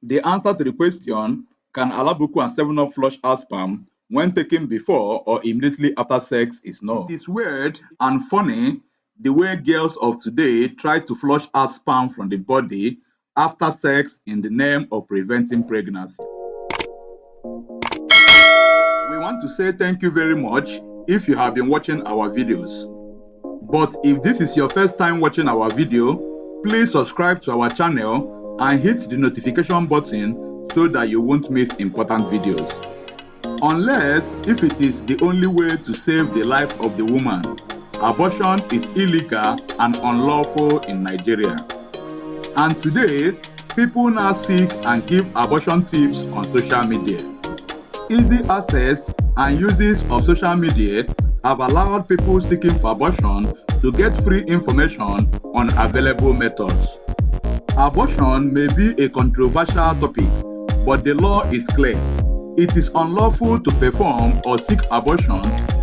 The answer to the question, can Alabukun and 7-Up flush out sperm when taken before or immediately after sex, is no. It is weird and funny the way girls of today try to flush out sperm from the body after sex in the name of preventing pregnancy. We want to say thank you very much if you have been watching our videos. But if this is your first time watching our video, please subscribe to our channel and hit the notification button so that you won't miss important videos. Unless if it is the only way to save the life of the woman, abortion is illegal and unlawful in Nigeria. And today, people now seek and give abortion tips on social media. Easy access and uses of social media have allowed people seeking for abortion to get free information on available methods. Abortion may be a controversial topic, but the law is clear. It is unlawful to perform or seek abortion,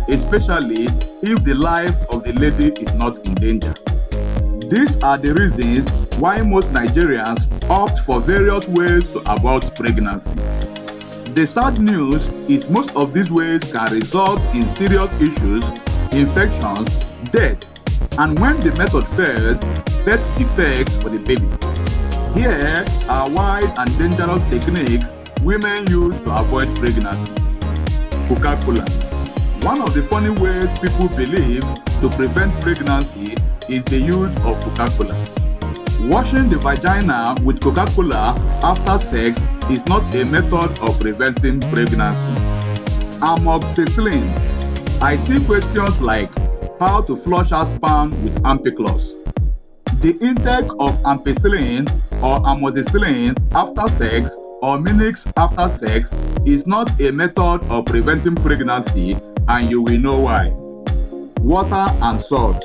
especially if the life of the lady is not in danger. These are the reasons why most Nigerians opt for various ways to abort pregnancy. The sad news is most of these ways can result in serious issues, infections, death, and when the method fails, birth defects for the baby. Here are wide and dangerous techniques women use to avoid pregnancy. Coca-Cola. One of the funny ways people believe to prevent pregnancy is the use of Coca-Cola. Washing the vagina with Coca-Cola after sex is not a method of preventing pregnancy. Amoxicillin. I see questions like how to flush out sperm with ampiclox. The intake of ampicillin or amoxicillin after sex or minutes after sex is not a method of preventing pregnancy, and you will know why. Water and salt.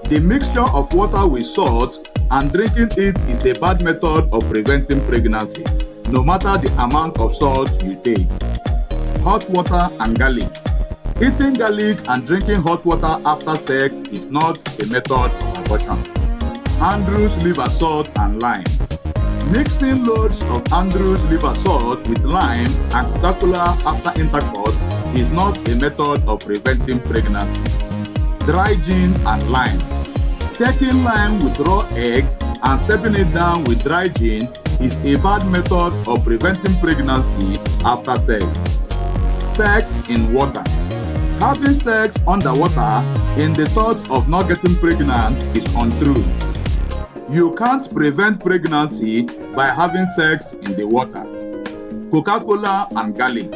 The mixture of water with salt and drinking it is a bad method of preventing pregnancy, no matter the amount of salt you take. Hot water and garlic. Eating garlic and drinking hot water after sex is not a method of abortion. Andrews liver salt and lime. Mixing loads of Andrews liver salt with lime and Coca-Cola after intercourse is not a method of preventing pregnancy. Dry gin and lime. Taking lime with raw egg and stepping it down with dry gin is a bad method of preventing pregnancy after sex. Sex in water. Having sex underwater in the thought of not getting pregnant is untrue. You can't prevent pregnancy by having sex in the water. Coca-Cola and garlic.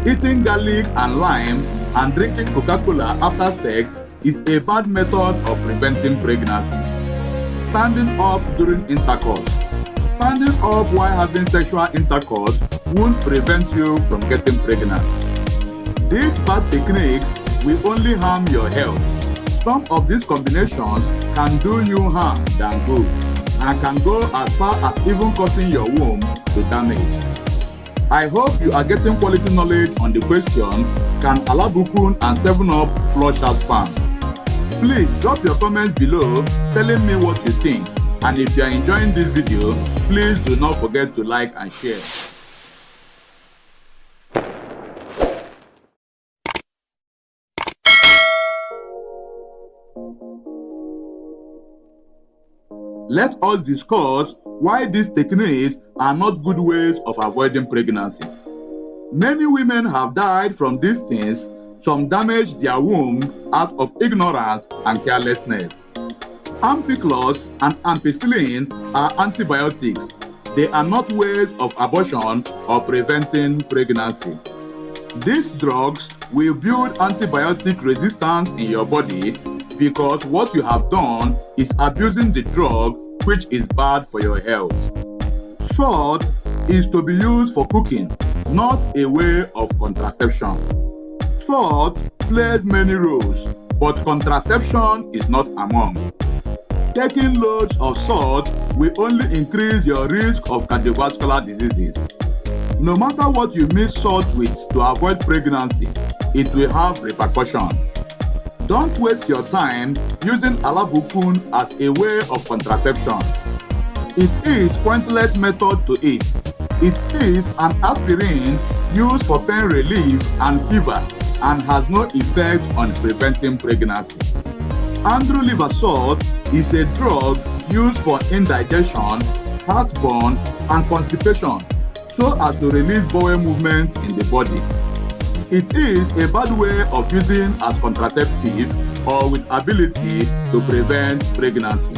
Eating garlic and lime and drinking Coca-Cola after sex is a bad method of preventing pregnancy. Standing up during intercourse. Standing up while having sexual intercourse won't prevent you from getting pregnant. These bad techniques will only harm your health. Some of these combinations can do you harm than good and can go as far as even causing your womb to damage. I hope you are getting quality knowledge on the question, can Alabukun and 7-Up flush out sperm? Please drop your comments below telling me what you think, and if you are enjoying this video, please do not forget to like and share. Let us discuss why these techniques are not good ways of avoiding pregnancy. Many women have died from these things. Some damaged their womb out of ignorance and carelessness. Ampiclox and ampicillin are antibiotics. They are not ways of abortion or preventing pregnancy. These drugs will build antibiotic resistance in your body because what you have done is abusing the drug, which is bad for your health. Salt is to be used for cooking, not a way of contraception. Salt plays many roles, but contraception is not among. Taking loads of salt will only increase your risk of cardiovascular diseases. No matter what you mix salt with to avoid pregnancy, it will have repercussions. Don't waste your time using Alabukun as a way of contraception. It is a pointless method to it. It is an aspirin used for pain relief and fever and has no effect on preventing pregnancy. Andrew liver salt is a drug used for indigestion, heartburn, and constipation so as to release bowel movements in the body. It is a bad way of using as contraceptive or with ability to prevent pregnancy.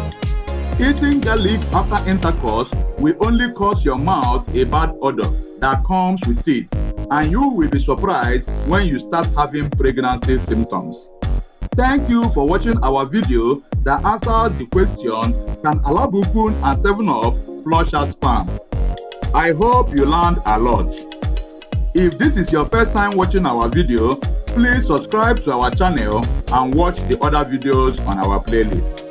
Eating garlic after intercourse will only cause your mouth a bad odor that comes with it, and you will be surprised when you start having pregnancy symptoms. Thank you for watching our video that answers the question, can Alabukun and 7-Up flush out sperm? I hope you learned a lot. If this is your first time watching our video, please subscribe to our channel and watch the other videos on our playlist.